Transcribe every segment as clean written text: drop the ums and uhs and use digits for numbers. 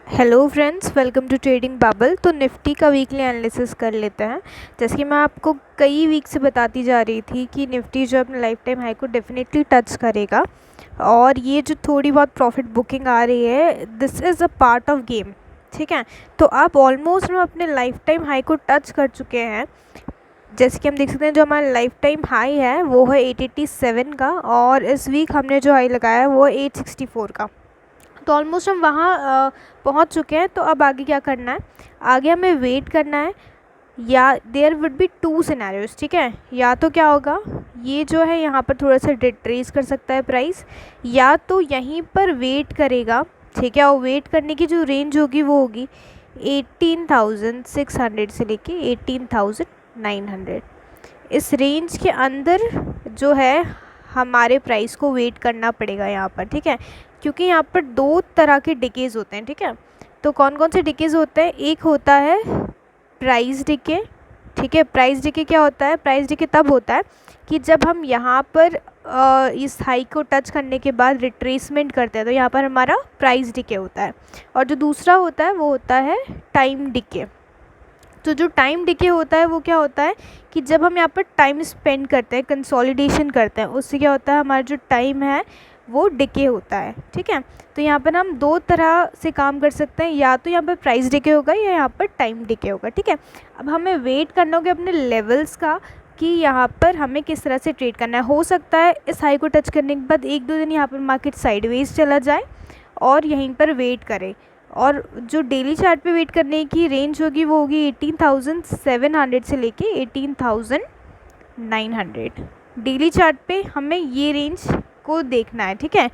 Hello friends, welcome to Trading Bubble. तो निफ्टी का weekly analysis कर लेते हैं। जैसे कि मैं आपको कई वीक से बताती जा रही थी कि निफ्टी जो अपने लाइफ टाइम हाई को डेफिनेटली टच करेगा, और ये जो थोड़ी बहुत प्रॉफिट बुकिंग आ रही है, this is a part of game. ठीक है, तो आप ऑलमोस्ट हम अपने लाइफ टाइम हाई को टच कर चुके हैं। जैसे कि हम देख सकते हैं, जो हमारा लाइफ टाइम हाई है वो है 887 का, और इस वीक हमने जो हाई लगाया है वो है 864 का। तो ऑलमोस्ट हम वहाँ पहुँच चुके हैं। तो अब आगे क्या करना है? आगे हमें वेट करना है, या there would be two scenarios. ठीक है, या तो क्या होगा, ये जो है यहाँ पर थोड़ा सा डिट्रेस कर सकता है प्राइस, या तो यहीं पर वेट करेगा। ठीक है, और वेट करने की जो रेंज होगी वो होगी 18,600 से लेके 18,900। इस रेंज के अंदर जो है हमारे प्राइस को वेट करना पड़ेगा यहाँ पर। ठीक है, क्योंकि यहाँ पर दो तरह के डिकेज होते हैं। ठीक है, तो कौन कौन से डिकेज होते हैं? एक होता है प्राइस डिके। ठीक है, प्राइस डिके क्या होता है? प्राइस डिके तब होता है कि जब हम यहाँ पर इस हाई को टच करने के बाद रिट्रेसमेंट करते हैं, तो यहाँ पर हमारा प्राइस डिके होता है। और जो दूसरा होता है वो होता है टाइम डिके। तो जो टाइम डिके होता है वो क्या होता है कि जब हम यहाँ पर टाइम स्पेंड करते हैं, कंसोलिडेशन करते हैं, उससे क्या होता है, हमारा जो टाइम है वो डिके होता है। ठीक है, तो यहाँ पर हम दो तरह से काम कर सकते हैं, या तो यहाँ पर प्राइस डिके होगा या यहाँ पर टाइम डिके होगा। ठीक है, अब हमें वेट करना होगा अपने लेवल्स का कि यहाँ पर हमें किस तरह से ट्रेड करना है। हो सकता है इस हाई को टच करने के बाद एक दो दिन यहाँ पर मार्केट साइडवेज चला जाए और यहीं पर वेट करे, और जो डेली चार्ट पे वेट करने की रेंज होगी वो होगी 18,700 से लेके 18,900। डेली चार्ट पे हमें ये रेंज को देखना है। ठीक है,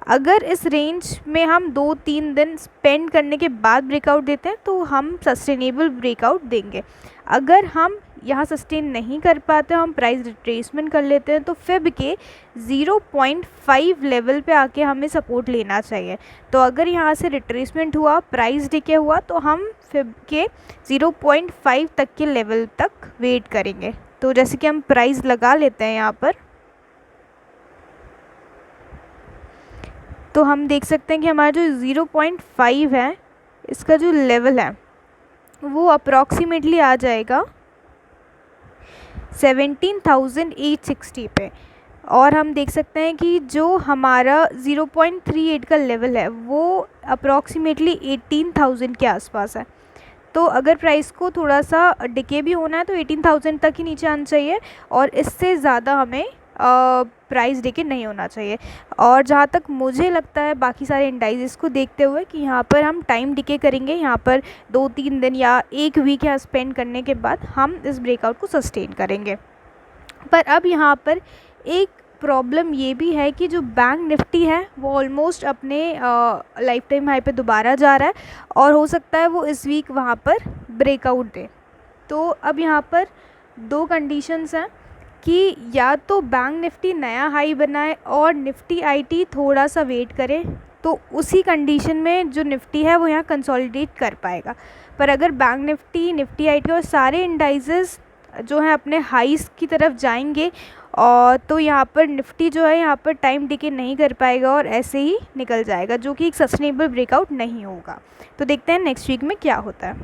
अगर इस रेंज में हम 2-3 दिन स्पेंड करने के बाद ब्रेकआउट देते हैं तो हम सस्टेनेबल ब्रेकआउट देंगे। अगर हम यहाँ सस्टेन नहीं कर पाते, हम प्राइस रिट्रेसमेंट कर लेते हैं, तो फिब के 0.5 लेवल पे आके हमें सपोर्ट लेना चाहिए। तो अगर यहाँ से रिट्रेसमेंट हुआ, प्राइस डिके हुआ, तो हम फिब के 0.5 तक के लेवल तक वेट करेंगे। तो जैसे कि हम प्राइस लगा लेते हैं यहाँ पर, तो हम देख सकते हैं कि हमारा जो 0.5 है, इसका जो लेवल है वो अप्रॉक्सीमेटली आ जाएगा 17,860 पे। और हम देख सकते हैं कि जो हमारा 0.38 का लेवल है वो अप्रॉक्सीमेटली 18,000 के आसपास है। तो अगर प्राइस को थोड़ा सा डिके भी होना है तो 18,000 तक ही नीचे आना चाहिए, और इससे ज़्यादा हमें प्राइस डिके नहीं होना चाहिए। और जहाँ तक मुझे लगता है बाकी सारे इंडाइजेस को देखते हुए कि यहाँ पर हम टाइम डिके करेंगे, यहाँ पर 2-3 दिन या एक वीक यहाँ स्पेंड करने के बाद हम इस ब्रेकआउट को सस्टेन करेंगे। पर अब यहाँ पर एक प्रॉब्लम ये भी है कि जो बैंक निफ्टी है वो ऑलमोस्ट अपने लाइफ टाइम हाई पे दोबारा जा रहा है, और हो सकता है वो इस वीक वहाँ पर ब्रेकआउट दे। तो अब यहाँ पर दो कंडीशंस हैं कि या तो बैंक निफ्टी नया हाई बनाए और निफ्टी आईटी थोड़ा सा वेट करे, तो उसी कंडीशन में जो निफ्टी है वो यहाँ कंसोलिडेट कर पाएगा। पर अगर बैंक निफ्टी, निफ्टी आईटी और सारे इंडाइजेस जो हैं अपने हाईस की तरफ जाएंगे, और तो यहाँ पर निफ्टी जो है यहाँ पर टाइम डिके नहीं कर पाएगा और ऐसे ही निकल जाएगा, जो कि एक सस्टेनेबल ब्रेकआउट नहीं होगा। तो देखते हैं नेक्स्ट वीक में क्या होता है।